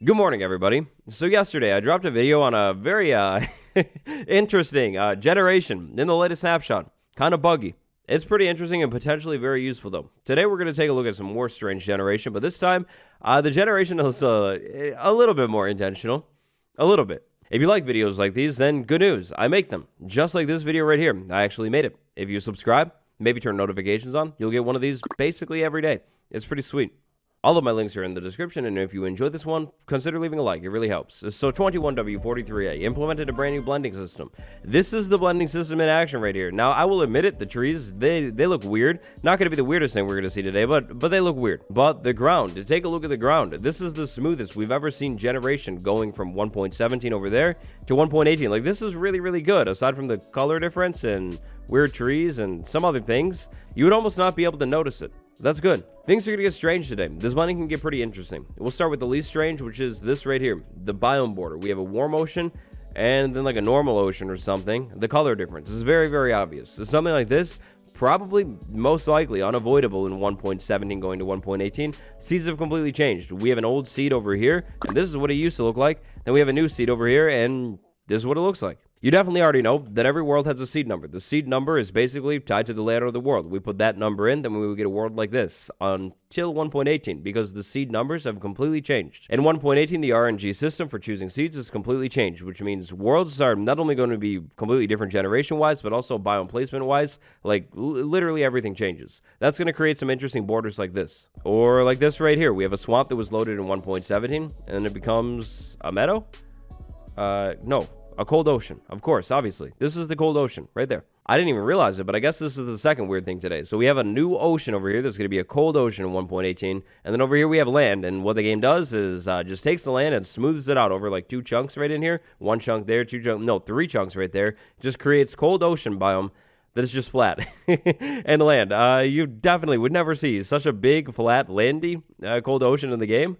Good morning, everybody. So yesterday, I dropped a video on a very interesting generation in the latest snapshot. Kind of buggy. It's pretty interesting and potentially very useful, though. Today, we're going to take a look at some more strange generation, but this time, the generation is a little bit more intentional. A little bit. If you like videos like these, then good news. I make them. Just like this video right here. I actually made it. If you subscribe, maybe turn notifications on, you'll get one of these basically every day. It's pretty sweet. All of my links are in the description, and if you enjoyed this one, consider leaving a like. It really helps. So 21W43A implemented a brand new blending system. This is the blending system in action right here. Now, I will admit it, the trees, they look weird. Not going to be the weirdest thing we're going to see today, but they look weird. But the ground, take a look at the ground. This is the smoothest we've ever seen generation, going from 1.17 over there to 1.18. Like, this is really, really good. Aside from the color difference and weird trees and some other things, you would almost not be able to notice it. That's good. Things are going to get strange today. This blending can get pretty interesting. We'll start with the least strange, which is this right here, the biome border. We have a warm ocean and then like a normal ocean or something. The color difference is very, very obvious. So something like this, probably most likely unavoidable in 1.17 going to 1.18. Seeds have completely changed. We have an old seed over here, and this is what it used to look like. Then we have a new seed over here, and this is what it looks like. You definitely already know that every world has a seed number. The seed number is basically tied to the layout of the world. We put that number in, then we would get a world like this until 1.18 because the seed numbers have completely changed. In 1.18, the RNG system for choosing seeds is completely changed, which means worlds are not only going to be completely different generation-wise, but also biome placement-wise. Like, literally everything changes. That's going to create some interesting borders like this. Or like this right here. We have a swamp that was loaded in 1.17, and it becomes a meadow? No. A cold ocean, of course, obviously. This is the cold ocean, right there. I didn't even realize it, but I guess this is the second weird thing today. So we have a new ocean over here that's going to be a cold ocean in 1.18. And then over here we have land. And what the game does is just takes the land and smooths it out over like two chunks right in here. One chunk there, three chunks right there. Just creates cold ocean biome that is just flat. And land. You definitely would never see such a big, flat, landy cold ocean in the game.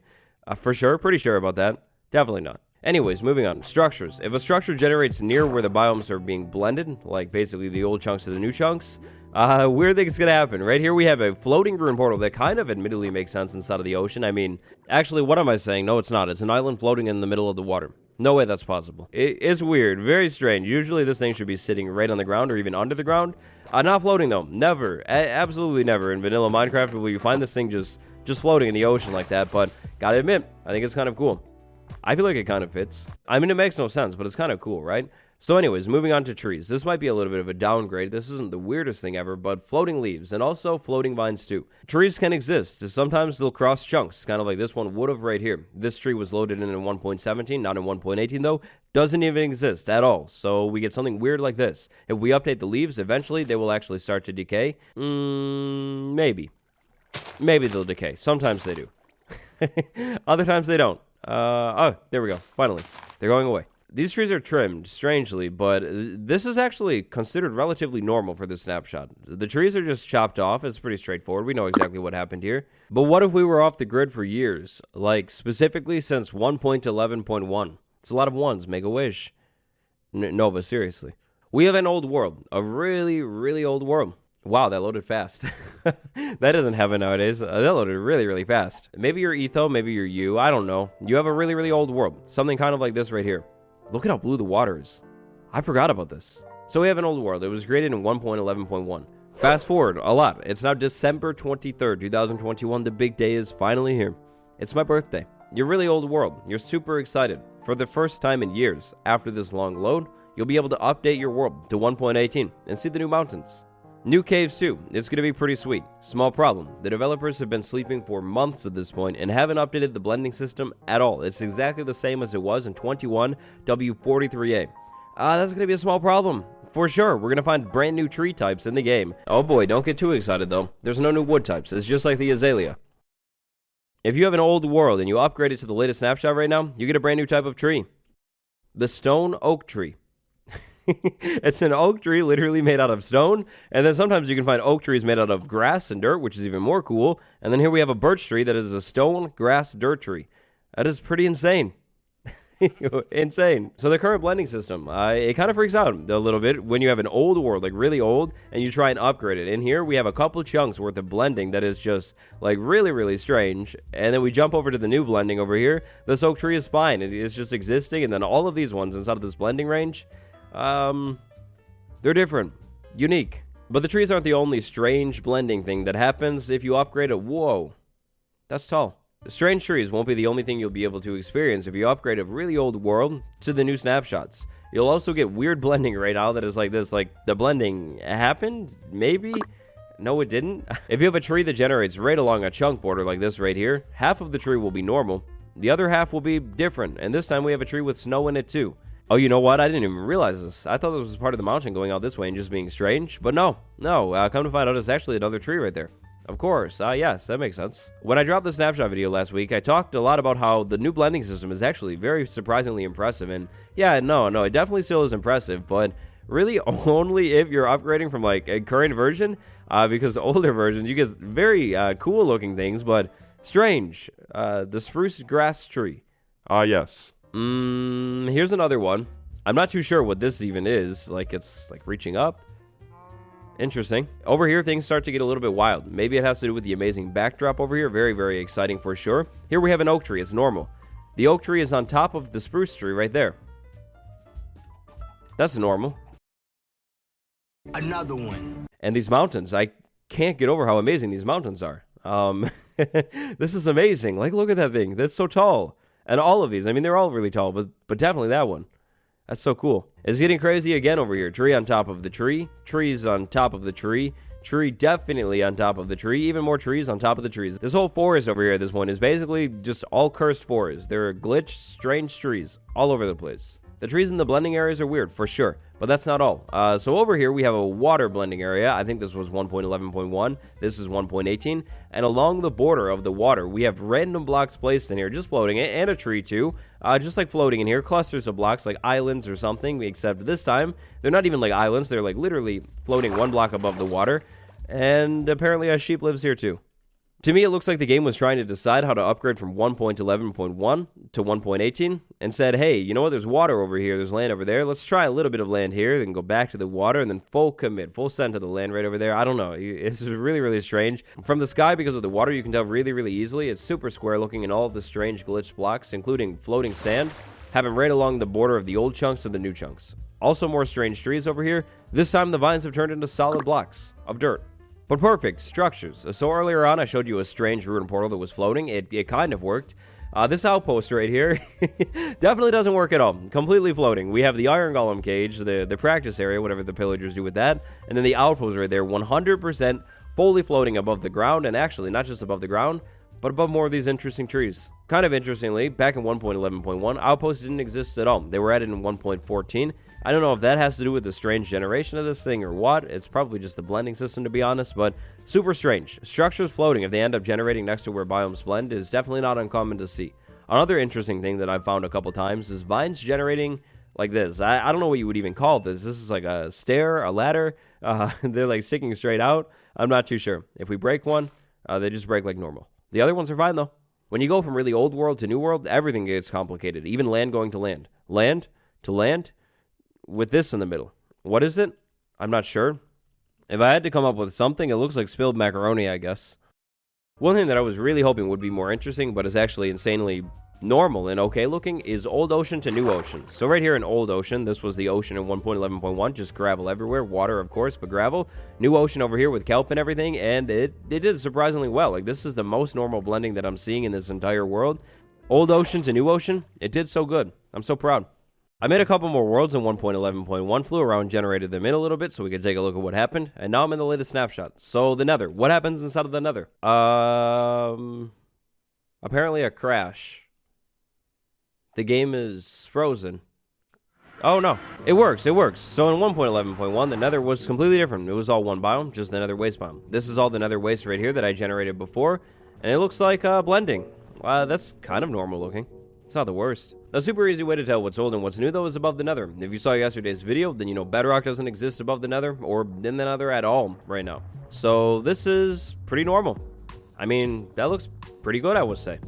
For sure. Pretty sure about that. Definitely not. Anyways, moving on. Structures. If a structure generates near where the biomes are being blended, like basically the old chunks to the new chunks, weird things gonna happen. Right here we have a floating rune portal that kind of admittedly makes sense inside of the ocean. I mean, actually, what am I saying? No, it's not. It's an island floating in the middle of the water. No way that's possible. It's weird. Very strange. Usually this thing should be sitting right on the ground or even under the ground. Not floating though. Never. Absolutely never in vanilla Minecraft will you find this thing just floating in the ocean like that. But gotta admit, I think it's kind of cool. I feel like it kind of fits. I mean, it makes no sense, but it's kind of cool, right? So anyways, moving on to trees. This might be a little bit of a downgrade. This isn't the weirdest thing ever, but floating leaves and also floating vines too. Trees can exist. Sometimes they'll cross chunks, kind of like this one would have right here. This tree was loaded in 1.17, not in 1.18 though. Doesn't even exist at all. So we get something weird like this. If we update the leaves, eventually they will actually start to decay. Maybe. Maybe they'll decay. Sometimes they do. Other times they don't. Oh, there we go. Finally. They're going away. These trees are trimmed, strangely, but this is actually considered relatively normal for this snapshot. The trees are just chopped off. It's pretty straightforward. We know exactly what happened here. But what if we were off the grid for years? Like, specifically since 1.11.1. It's a lot of ones. Make a wish. No, but seriously. We have an old world. A really, really old world. Wow, that loaded fast. That doesn't happen nowadays. That loaded really, really fast. Maybe you're Etho, maybe you're you. I don't know. You have a really, really old world. Something kind of like this right here. Look at how blue the water is. I forgot about this. So we have an old world. It was created in 1.11.1. Fast forward a lot. It's now December 23rd, 2021. The big day is finally here. It's my birthday. Your really old world. You're super excited. For the first time in years, after this long load, you'll be able to update your world to 1.18 and see the new mountains. New caves too. It's going to be pretty sweet. Small problem. The developers have been sleeping for months at this point and haven't updated the blending system at all. It's exactly the same as it was in 21W43A. That's going to be a small problem. For sure. We're going to find brand new tree types in the game. Oh boy, don't get too excited though. There's no new wood types. It's just like the azalea. If you have an old world and you upgrade it to the latest snapshot right now, you get a brand new type of tree. The stone oak tree. It's an oak tree literally made out of stone, and then sometimes you can find oak trees made out of grass and dirt, which is even more cool. And then here we have a birch tree that is a stone, grass, dirt tree. That is pretty insane. Insane. So the current blending system, it kind of freaks out a little bit when you have an old world, like really old, and you try and upgrade it. In here, we have a couple chunks worth of blending that is just like really, really strange. And then we jump over to the new blending over here. This oak tree is fine. It's just existing. And then all of these ones inside of this blending range, they're different, unique. But the trees aren't the only strange blending thing that happens if you upgrade it. Whoa, that's tall. Strange trees won't be the only thing you'll be able to experience if you upgrade a really old world to the new snapshots. You'll also get weird blending right now that is like this, like the blending happened, maybe? No, it didn't. If you have a tree that generates right along a chunk border like this right here, half of the tree will be normal, the other half will be different, and this time we have a tree with snow in it too. Oh, you know what? I didn't even realize this. I thought this was part of the mountain going out this way and just being strange, but no, come to find out it's actually another tree right there. Of course, yes, that makes sense. When I dropped the snapshot video last week, I talked a lot about how the new blending system is actually very surprisingly impressive, and yeah, no, it definitely still is impressive, but really only if you're upgrading from like a current version, because older versions, you get very cool looking things, but strange. The spruce grass tree. Yes. Here's another one. I'm not too sure what this even is, like it's like reaching up. Interesting. Over here, things start to get a little bit wild. Maybe it has to do with the amazing backdrop over here. Very, very exciting for sure. Here we have an oak tree. It's normal. The oak tree is on top of the spruce tree right there. That's normal. Another one. And these mountains, I can't get over how amazing these mountains are. This is amazing. Like, look at that thing. That's so tall. And all of these, I mean, they're all really tall, but definitely that one. That's so cool. It's getting crazy again over here. Tree on top of the tree. Trees on top of the tree. Tree definitely on top of the tree. Even more trees on top of the trees. This whole forest over here at this point is basically just all cursed forests. There are glitched, strange trees all over the place. The trees in the blending areas are weird, for sure. But that's not all. So over here, we have a water blending area. I think this was 1.11.1. This is 1.18. And along the border of the water, we have random blocks placed in here, just floating, and a tree too. Just like floating in here, clusters of blocks, like islands or something. Except this time, they're not even like islands. They're like literally floating one block above the water. And apparently a sheep lives here too. To me, it looks like the game was trying to decide how to upgrade from 1.11.1 to 1.18 and said, hey, you know what? There's water over here. There's land over there. Let's try a little bit of land here, then go back to the water, and then full commit, full send to the land right over there. I don't know. It's really, really strange. From the sky, because of the water, you can tell really, really easily. It's super square looking in all of the strange glitched blocks, including floating sand, having right along the border of the old chunks to the new chunks. Also more strange trees over here. This time, the vines have turned into solid blocks of dirt. But perfect structures. So earlier on, I showed you a strange ruin portal that was floating. It kind of worked. This outpost right here definitely doesn't work at all. Completely floating. We have the iron golem cage, the practice area, whatever the pillagers do with that, and then the outpost right there, 100% fully floating above the ground, and actually not just above the ground, but above more of these interesting trees. Kind of interestingly, back in 1.11.1, outposts didn't exist at all. They were added in 1.14. I don't know if that has to do with the strange generation of this thing or what. It's probably just the blending system, to be honest, but super strange. Structures floating, if they end up generating next to where biomes blend, is definitely not uncommon to see. Another interesting thing that I've found a couple times is vines generating like this. I don't know what you would even call this. This is like a stair, a ladder. They're like sticking straight out. I'm not too sure. If we break one, they just break like normal. The other ones are fine, though. When you go from really old world to new world, everything gets complicated. Even land going to land. Land to land with this in the middle. What is it? I'm not sure. If I had to come up with something, it looks like spilled macaroni, I guess. One thing that I was really hoping would be more interesting, but is actually insanely normal and okay looking, is old ocean to new ocean. So right here in old ocean, this was the ocean in 1.11.1, just gravel everywhere, water of course, but gravel. New ocean over here with kelp and everything, and it did surprisingly well. Like, this is the most normal blending that I'm seeing in this entire world. Old ocean to new ocean, it did so good. I'm so proud. I made a couple more worlds in 1.11.1, flew around, generated them in a little bit so we could take a look at what happened, and now I'm in the latest snapshot. So the nether, what happens inside of the nether? Apparently a crash. The game is frozen. Oh no, it works. So in 1.11.1, the nether was completely different. It was all one biome, just the nether waste biome. This is all the nether waste right here that I generated before, and it looks like blending. That's kind of normal looking. It's not the worst. A super easy way to tell what's old and what's new, though, is above the nether. If you saw yesterday's video, then you know bedrock doesn't exist above the nether, or in the nether at all right now. So this is pretty normal. I mean, that looks pretty good, I would say.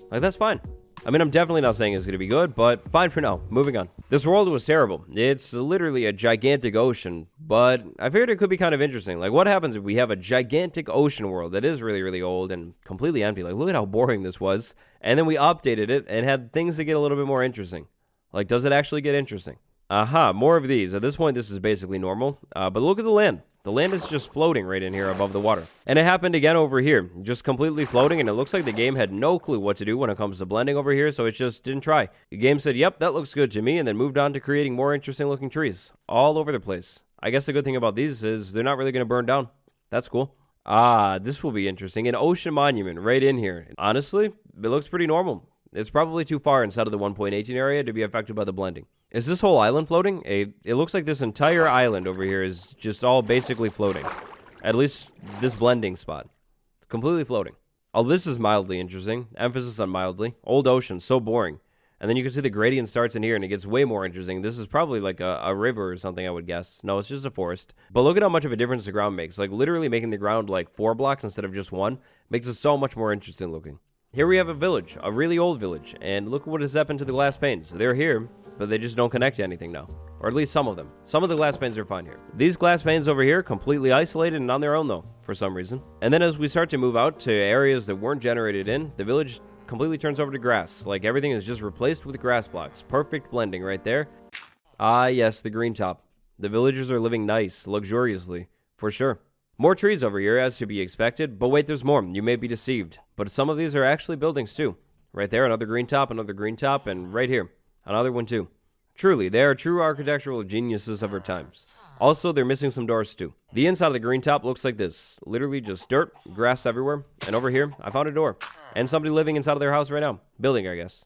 Like, that's fine. I mean, I'm definitely not saying it's going to be good, but fine for now. Moving on. This world was terrible. It's literally a gigantic ocean, but I figured it could be kind of interesting. Like, what happens if we have a gigantic ocean world that is really, really old and completely empty? Like, look at how boring this was. And then we updated it and had things to get a little bit more interesting. Like, does it actually get interesting? Aha, more of these. At this point, this is basically normal. But look at the land. The land is just floating right in here above the water. And it happened again over here, just completely floating, and it looks like the game had no clue what to do when it comes to blending over here, so it just didn't try. The game said, yep, that looks good to me, and then moved on to creating more interesting looking trees all over the place. I guess the good thing about these is they're not really going to burn down. That's cool. Ah, this will be interesting. An ocean monument right in here. Honestly, it looks pretty normal. It's probably too far inside of the 1.18 area to be affected by the blending. Is this whole island floating? It looks like this entire island over here is just all basically floating. At least this blending spot. Completely floating. Oh, this is mildly interesting. Emphasis on mildly. Old ocean, so boring. And then you can see the gradient starts in here and it gets way more interesting. This is probably like a river or something, I would guess. No, it's just a forest. But look at how much of a difference the ground makes. Like literally making the ground like 4 blocks instead of just 1 makes it so much more interesting looking. Here we have a village, a really old village, and look what has happened to the glass panes. They're here, but they just don't connect to anything now. Or at least some of them. Some of the glass panes are fine here. These glass panes over here, completely isolated and on their own though, for some reason. And then as we start to move out to areas that weren't generated in, the village completely turns over to grass. Like everything is just replaced with grass blocks. Perfect blending right there. Ah yes, the green top. The villagers are living nice, luxuriously, for sure. More trees over here, as to be expected, but wait, there's more. You may be deceived. But some of these are actually buildings, too. Right there, another green top, and right here, another one, too. Truly, they are true architectural geniuses of our times. Also, they're missing some doors, too. The inside of the green top looks like this. Literally just dirt, grass everywhere, and over here, I found a door. And somebody living inside of their house right now. Building, I guess.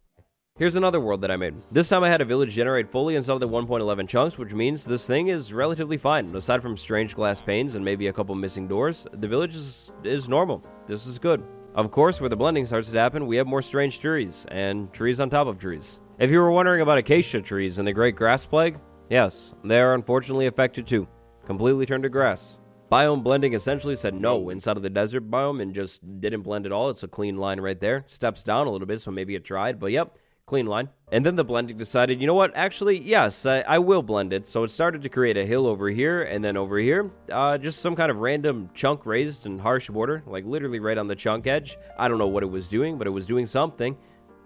Here's another world that I made. This time I had a village generate fully inside of the 1.11 chunks, which means this thing is relatively fine. Aside from strange glass panes and maybe a couple missing doors, the village is normal. This is good. Of course, where the blending starts to happen, we have more strange trees, and trees on top of trees. If you were wondering about acacia trees and the Great Grass Plague, yes, they are unfortunately affected too. Completely turned to grass. Biome blending essentially said no inside of the desert biome and just didn't blend at all. It's a clean line right there. Steps down a little bit, so maybe it tried, but yep. Clean line. And then the blending decided, you know what, actually, yes, I will blend it. So it started to create a hill over here, and then over here, just some kind of random chunk raised and harsh border, like literally right on the chunk edge. I don't know what it was doing, but it was doing something.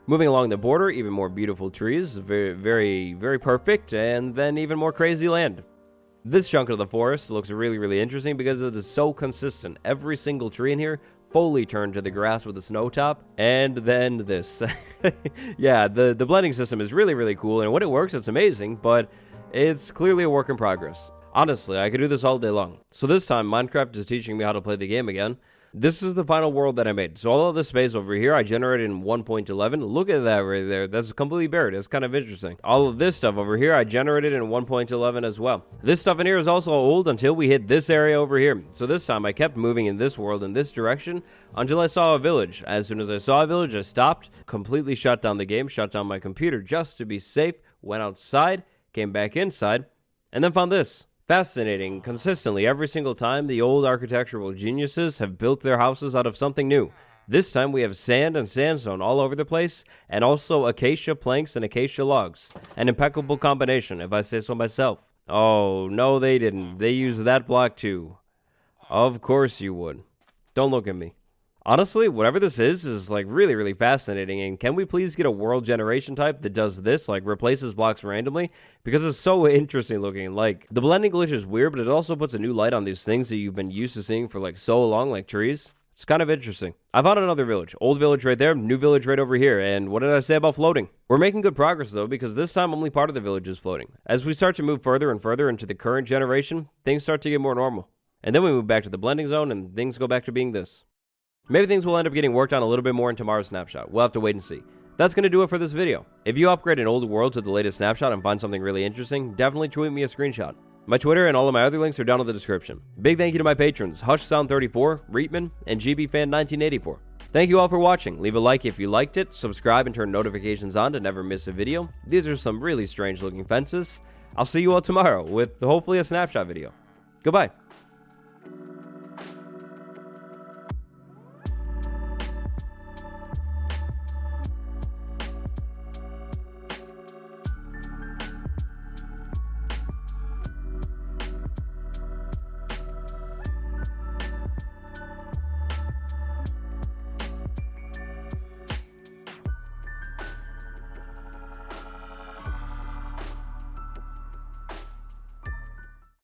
Moving along the border, even more beautiful trees, very, very, very perfect, and then even more crazy land. This chunk of the forest looks really, really interesting because it is so consistent. Every single tree in here fully turned to the grass with a snow top, and then this. Yeah, the blending system is really, really cool, and when it works, it's amazing, but it's clearly a work in progress. Honestly, I could do this all day long. So this time, Minecraft is teaching me how to play the game again. This is the final world that I made. So all of this space over here, I generated in 1.11. Look at that right there. That's completely buried. It's kind of interesting. All of this stuff over here, I generated in 1.11 as well. This stuff in here is also old until we hit this area over here. So this time, I kept moving in this world in this direction until I saw a village. As soon as I saw a village, I stopped, completely shut down the game, shut down my computer just to be safe, went outside, came back inside, and then found this. Fascinating. Consistently, every single time, the old architectural geniuses have built their houses out of something new. This time, we have sand and sandstone all over the place, and also acacia planks and acacia logs. An impeccable combination, if I say so myself. Oh, no, they didn't. They used that block too. Of course you would. Don't look at me. Honestly, whatever this is like really, really fascinating, and can we please get a world generation type that does this, like replaces blocks randomly? Because it's so interesting looking. Like, the blending glitch is weird, but it also puts a new light on these things that you've been used to seeing for like so long, like trees. It's kind of interesting. I found another village. Old village right there, new village right over here, and what did I say about floating? We're making good progress though, because this time only part of the village is floating. As we start to move further and further into the current generation, things start to get more normal. And then we move back to the blending zone, and things go back to being this. Maybe things will end up getting worked on a little bit more in tomorrow's snapshot. We'll have to wait and see. That's going to do it for this video. If you upgrade an old world to the latest snapshot and find something really interesting, definitely tweet me a screenshot. My Twitter and all of my other links are down in the description. Big thank you to my patrons, HushSound34, Reetman, and GBFan1984. Thank you all for watching. Leave a like if you liked it, subscribe and turn notifications on to never miss a video. These are some really strange looking fences. I'll see you all tomorrow with hopefully a snapshot video. Goodbye.